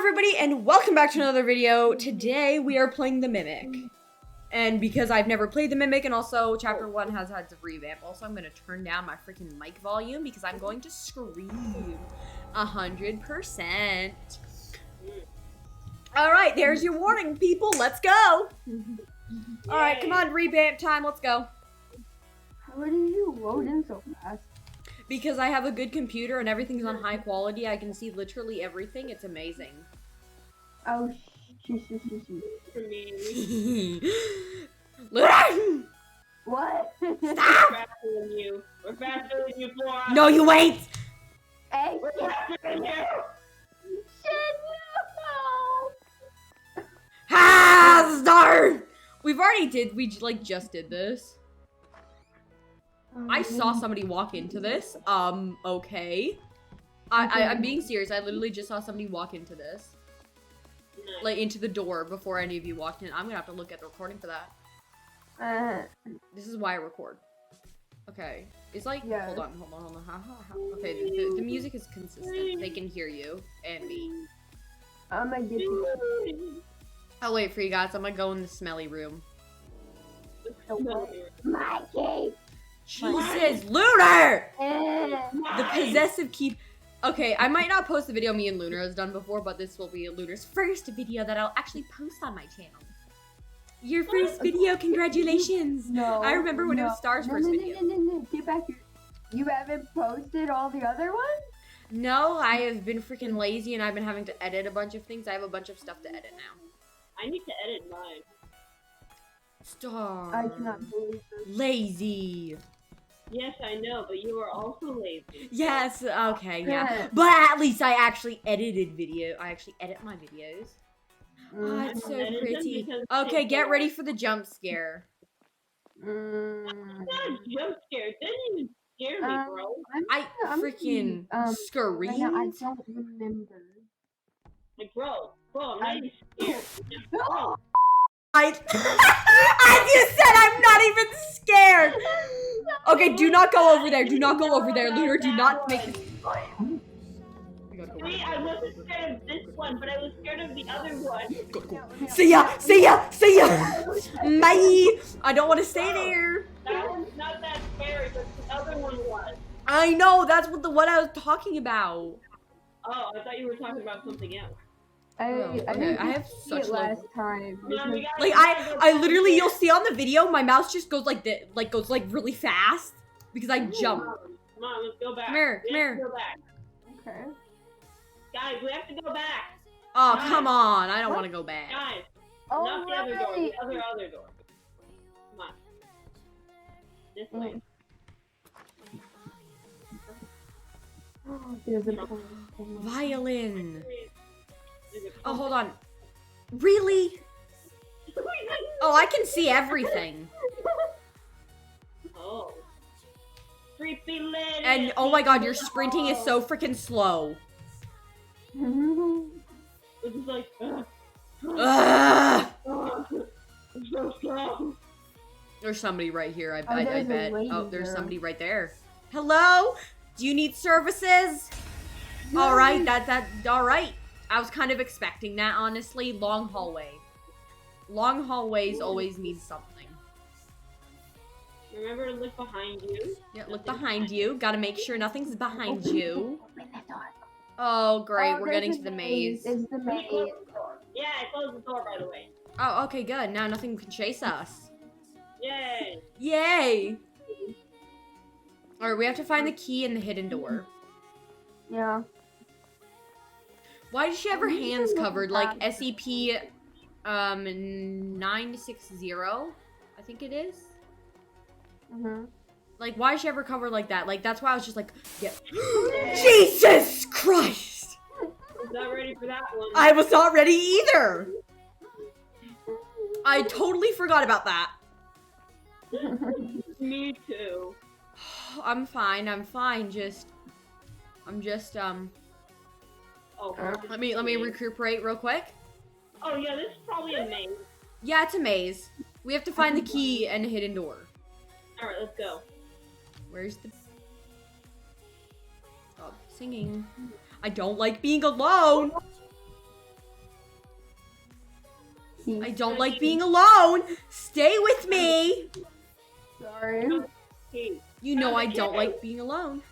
everybody, and welcome back to another video. Today we are playing the Mimic. And because I've never played the Mimic, and also Chapter 1 has had some revamp, also I'm going to turn down my freaking mic volume because I'm going to scream 100%. Alright, there's your warning, people. Let's go. Alright, come on, revamp time. Let's go. How did you load in so fast? Because I have a good computer and everything's on high quality, I can see literally everything. It's amazing. Oh, What? Stop! We're faster than you, Flora. No, you ain't! Hey, We're faster than you. shit, no! Ah, start! We just did this. I saw somebody walk into this. Okay. I'm being serious. I literally just saw somebody walk into this. Like, into the door before any of you walked in. I'm gonna have to look at the recording for that. This is why I record. Okay. It's like, Yeah. hold on. Okay, the music is consistent. They can hear you and me. I'm gonna get you. I'll wait for you guys. I'm gonna go in the smelly room. My cave! Jesus, Lunar! The The possessive keep. Okay, I might not post the video me and Lunar has done before, but this will be Lunar's first video that I'll actually post on my channel. Your first video, congratulations! No. I remember when it was Star's first video. No, get back here. You haven't posted all the other ones? No, I have been freaking lazy and I've been having to edit a bunch of things. I have a bunch of stuff to edit now. I need to edit mine. Star. I cannot believe this. Lazy. Yes, I know, but you are also lazy. Yes, okay, yeah. Yeah. But at least I actually edited video. I actually edit my videos. Oh, it's so Edit them pretty. because Okay, it's get ready for the jump scare. Mm. I'm not a jump scare. It didn't even scare me, bro. I freaking right now, I screamed. don't remember. Like, bro, I'm not even scared. No! As you said, I'm not even scared. Okay, do not go over there. Do not go over there, Lunar. Do not make it. See, I wasn't scared of this one, but I was scared of the other one. See ya. See ya. See ya. Bye. I don't want to stay there. That one's not that scary, but the other one was. I know. That's what I was talking about. Oh, I thought you were talking about something else. Okay, didn't I have see such it low- last time. Mom, we gotta- Like I literally, you'll see on the video, my mouse just goes like this, goes really fast because I jump. Come on, let's go back. Come here, We come have to here. go back. Okay. Guys, we have to go back. Oh, come on. I don't want to go back. Guys, Oh, not the other door, really? the other door. Come on. This way. There's a Violin. Oh, hold on. Really? Oh, I can see everything. Oh. Creepy lady. And oh my god, your sprinting is so freaking slow. It's just like, Ugh. it's so slow. There's somebody right here, I there's a bet. lady Oh, there's there. somebody right there. Hello? Do you need services? Alright, alright. I was kind of expecting that, honestly. Long hallway. Long hallways always mean something. Remember to look behind you. Yeah, look behind you. Gotta make sure nothing's behind you. Open the door. Oh, great. Oh, We're there's getting a to the maze. It's the Let me maze. close the door. Yeah, I closed the door, by the way. Oh, okay, good. Now nothing can chase us. Yay. Yay! Alright, we have to find the key in the hidden door. Yeah. Why does she have her We can hands look covered? Like back. SCP 960, I think it is. Like, why does she have her covered like that? Like, that's why I was just like, yeah. Jesus Christ! I'm not ready for that one. I was not ready either! I totally forgot about that. Me too. I'm fine, I'm just, Oh, let me recuperate real quick. Oh yeah, this is probably a maze. Yeah, it's a maze. We have to find the key and a hidden door. Alright, let's go. Where's the... Stop singing. I don't like being alone. Peace. I don't like being alone. Stay with me. Sorry. Hey, You know I don't like being alone.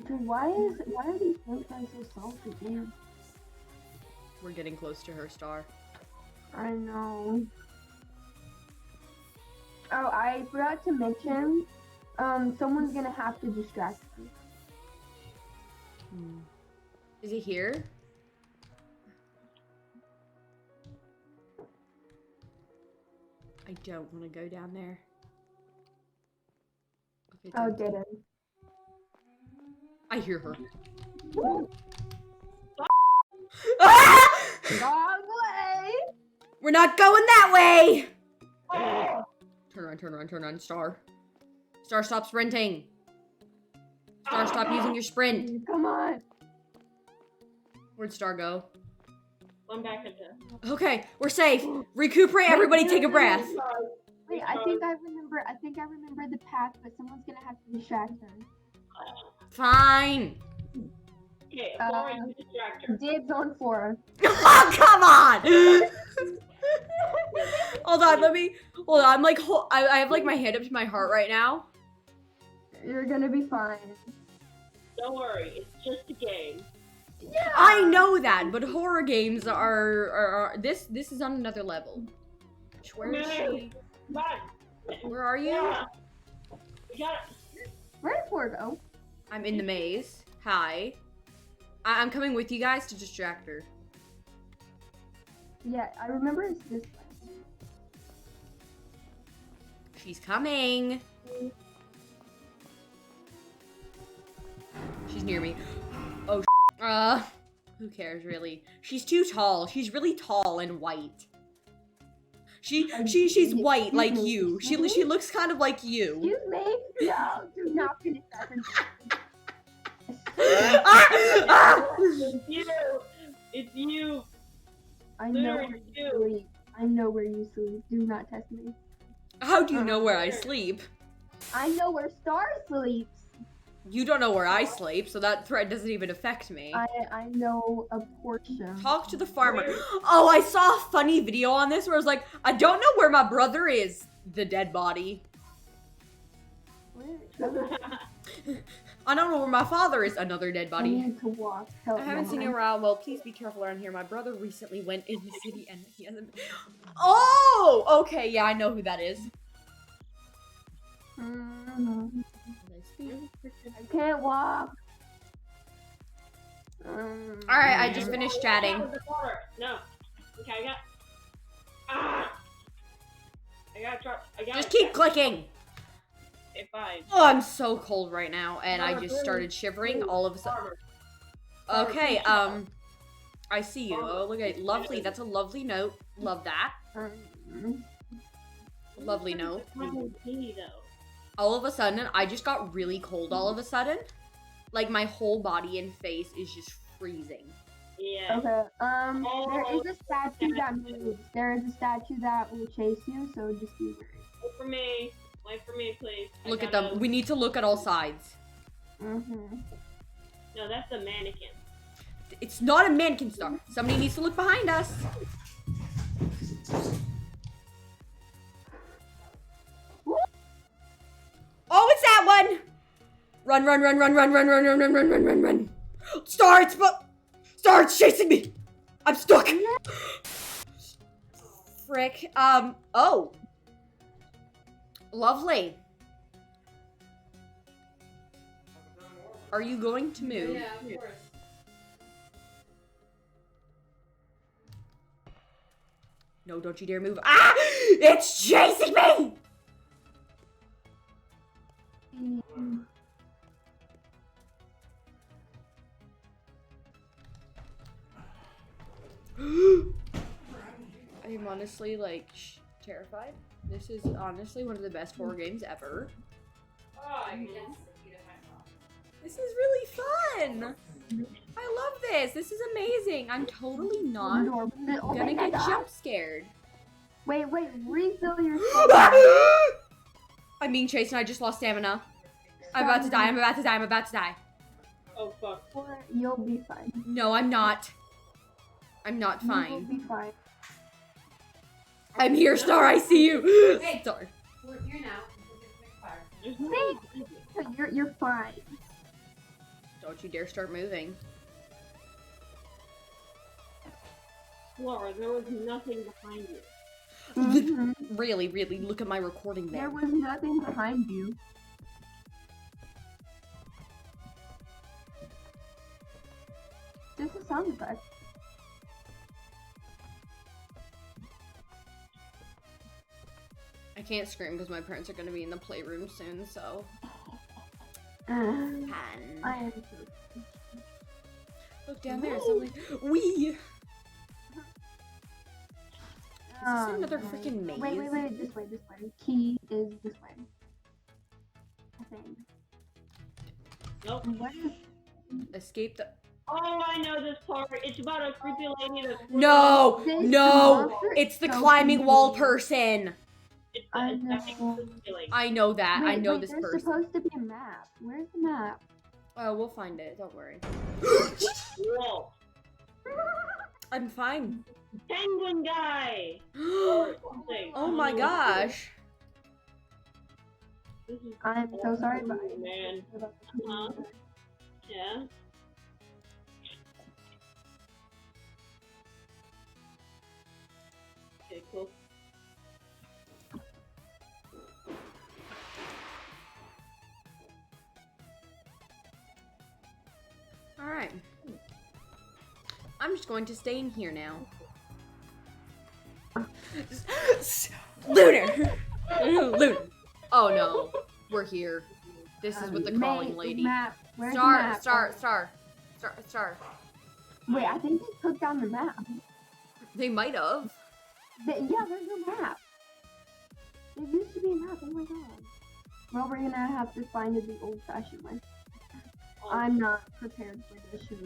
Dude, why are these guys so salty, man? We're getting close to her star. I know. Oh, I forgot to mention, someone's gonna have to distract me. Is it here? I don't want to go down there. Okay, Oh, don't. did it? I hear her. Wrong way! We're not going that way! Turn around, Star. Star, stop sprinting. Star, stop using your sprint. Come on. Where'd Star go? I'm back at the. Okay, we're safe. Recuperate, everybody take a breath. Wait, I think I remember the path, but someone's gonna have to distract her. Fine. Okay, Flora, you distract her. Dibs on Flora. Oh, come on! Hold on, hold on, I'm like, I have like my hand up to my heart right now. You're gonna be fine. Don't worry, it's just a game. Yeah. I know that, but horror games are this is on another level. Where is she? Come on. Where are you? Yeah. We got it. Where did Flora go? I'm in the maze. Hi. I'm coming with you guys to distract her. Yeah, I remember it's this way. She's coming. She's near me. Oh, who cares really? She's too tall. She's really tall and white. She's white like you. She looks kind of like you. Excuse me? No, do not finish that sentence. It's you. It's you. I know There where you you do. sleep. I know where you sleep. Do not test me. How do you know where I sleep? I know where Star sleeps. You don't know where I sleep, so that threat doesn't even affect me. I know a portion. Talk to the farmer. Oh, I saw a funny video on this where I was like, I don't know where my brother is. The dead body. Where? I don't know where my father is. Another dead I body. need to walk. Help I haven't me. seen you around. Well, please be careful around here. My brother recently went in the city and he hasn't. Oh, okay. Yeah, I know who that is. I can't walk. All right, I just finished chatting. No. Okay, I got. Ah! I got. Just keep clicking. Okay, fine. Oh, I'm so cold right now, and I just started shivering all of a sudden. Okay, I see you. Oh, look at lovely. That's a lovely note. Love that. Lovely note. All of a sudden, I just got really cold all of a sudden. Like, my whole body and face is just freezing. Yeah. Okay. There is a statue that moves. There is a statue that will chase you, so just be wary. Wait for me. Wait for me, please. Look at them. We need to look at all sides. No, that's a mannequin. It's not a mannequin star. Somebody needs to look behind us. Oh, it's that one! Run, run, run, run, run, run, run, run, run, run, run, run, run. Star, it's chasing me! I'm stuck! Frick. Oh. Lovely. Are you going to move? Yeah, of course. No, don't you dare move. Ah! It's chasing me! I'm honestly, like, terrified. This is honestly one of the best horror games ever. Oh, I can see it myself. This is really fun! I love this! This is amazing! I'm totally not gonna get jump scared. Wait, refill your I'm being chased and I just lost stamina. I'm about to die, I'm about to die, I'm about to die. Oh, fuck. You'll be fine. No, I'm not. I'm not You will fine. be fine. I'm here, Star. I see you. Hey. Star. We're here now. We'll get the fire. There's no Thank You're fine. Don't you dare start moving. Laura, there was nothing behind you. Mhm. Really, really, look at my recording There there. was nothing behind you. This is sound effect. I can't scream because my parents are gonna be in the playroom soon, so. I am so Look down there, something. Wee! Is this another okay. freaking maze? Wait, this way. Key is this way. I think. Nope. What is Escape the. Oh, I know this part. It's about a creepy lady that's... No! this No! monster? It's the So climbing wall confusing. person! It's I it's epic know. feeling. I know that. I know this there's person. supposed to be a map. Where's the map? Oh, we'll find it. Don't worry. Whoa. I'm fine. Penguin guy! Or something. Oh my gosh. This is I'm so sorry, but Oh, man. Uh-huh. Yeah. Okay, cool. Alright. I'm just going to stay in here now. Lunar! Lunar! Oh no. We're here. This is with the crawling lady. Map. Where's the Star, map? star. Wait, I think they took down the map. They might have. Yeah, there's no map. There used to be a map. Oh my god. Well, we're gonna have to find it the old-fashioned way. I'm not prepared for this show.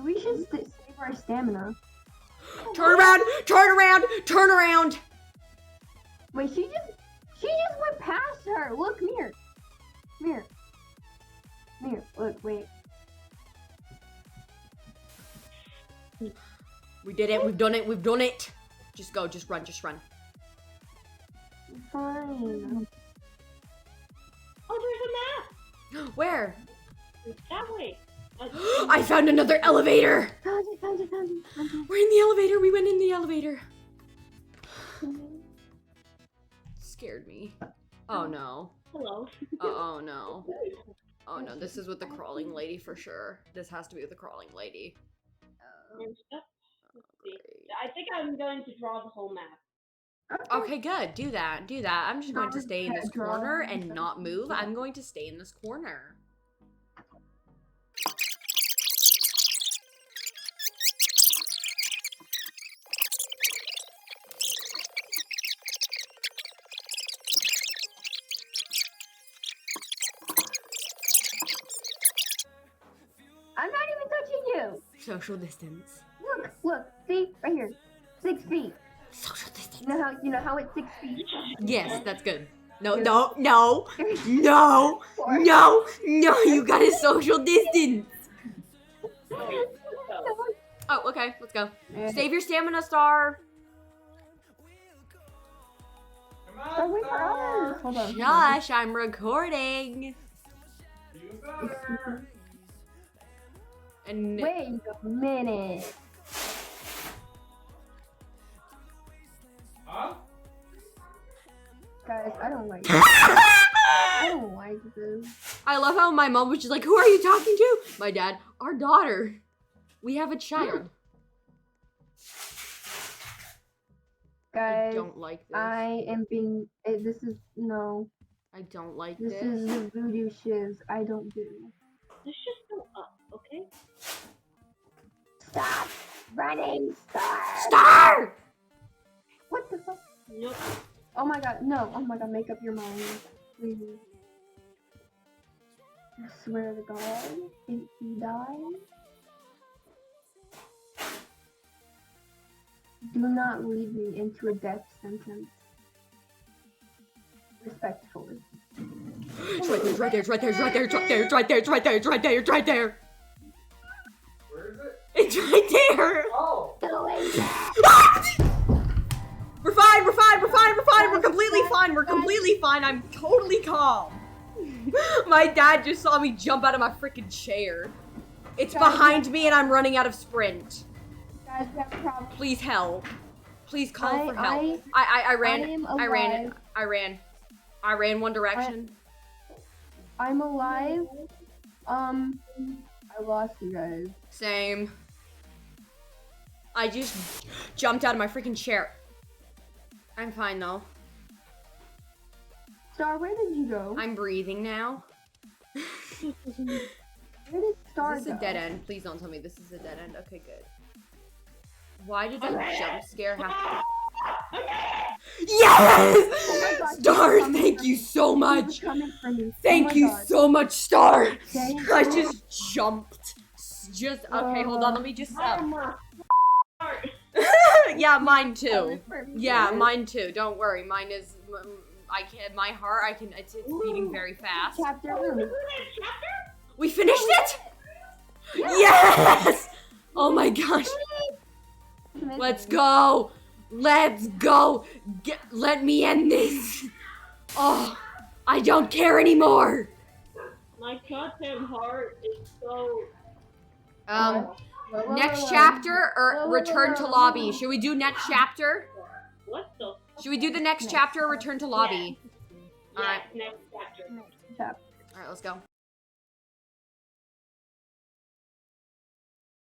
We should save our stamina. Turn around! Turn around! Turn around! Wait, she just went past her. Look, Mir. Look, wait. We did it. We've done it. We've done it. Just go. Just run. Just run. Fine. Oh, there's a map! Where? It's that way. I found another elevator. Found it. We're in the elevator. We went in the elevator. Scared me. Oh no. Hello. Oh no. Oh no. This is with the crawling lady for sure. This has to be with the crawling lady. Let's see. I think I'm going to draw the whole map. Okay, good. Do that. Do that. I'm just going to stay in this corner and not move. I'm going to stay in this corner. I'm not even touching you. Social distance. Look, see right here, 6 feet. Social distance. You know how it's 6 feet. Yes, that's good. No. You got a social distance. Oh, okay. Let's go. Save your stamina, Star. Oh, wait for others. Hold on. Josh, I'm recording. And Wait a minute. Huh? Guys, I don't like this. I don't like this. I love how my mom was just like, "Who are you talking to?" My dad, our daughter. We have a child. I Guys, don't like this. I am being. This is. No. I don't like This this. is the voodoo shiz I don't do. Let's just go up, okay? Stop running, Star! Star! What the fuck? Nope. Oh my god, no. Oh my god, make up your mind. Please. I swear to God, if you die, do not lead me into a death sentence. Respectfully. It's right there, it's right there, it's right there, it's right there, it's right there, it's right there, it's right there, it's right there, it's right there. Where is it? It's right there. Oh! We're fine, we're fine, we're fine, we're fine, we're completely fine, we're completely fine. I'm totally calm. My dad just saw me jump out of my freaking chair. It's behind me and I'm running out of sprint. Guys, we have a problem. Please help. Please call for help. I I am ran alive. I ran one direction. I'm alive. I lost you guys. Same. I just jumped out of my freaking chair. I'm fine though. Star, where did you go? I'm breathing now. Where did Star Is this go? a dead end? Please don't tell me this is a dead end. Okay, good. Why did that jump scare happen? Yes! Oh my God, Star, he's coming thank for you me. so He was much. coming for me. Thank Oh my you God. so much, Star. Thank I you. just jumped. Just okay. Hold on. Let me just. Yeah, mine too. Coming for me. Yeah, mine too. Don't worry. Mine is. I can. My heart. I can. It's beating very fast. Chapter room. We finished it. Yes! Oh my gosh. Let's go. Let's go. Let me end this. Oh, I don't care anymore. My goddamn heart is so. Next chapter or return to lobby? Should we do next chapter? What the? Should we do the next chapter or return to lobby? All right. Next chapter. Chapter. All right, let's go.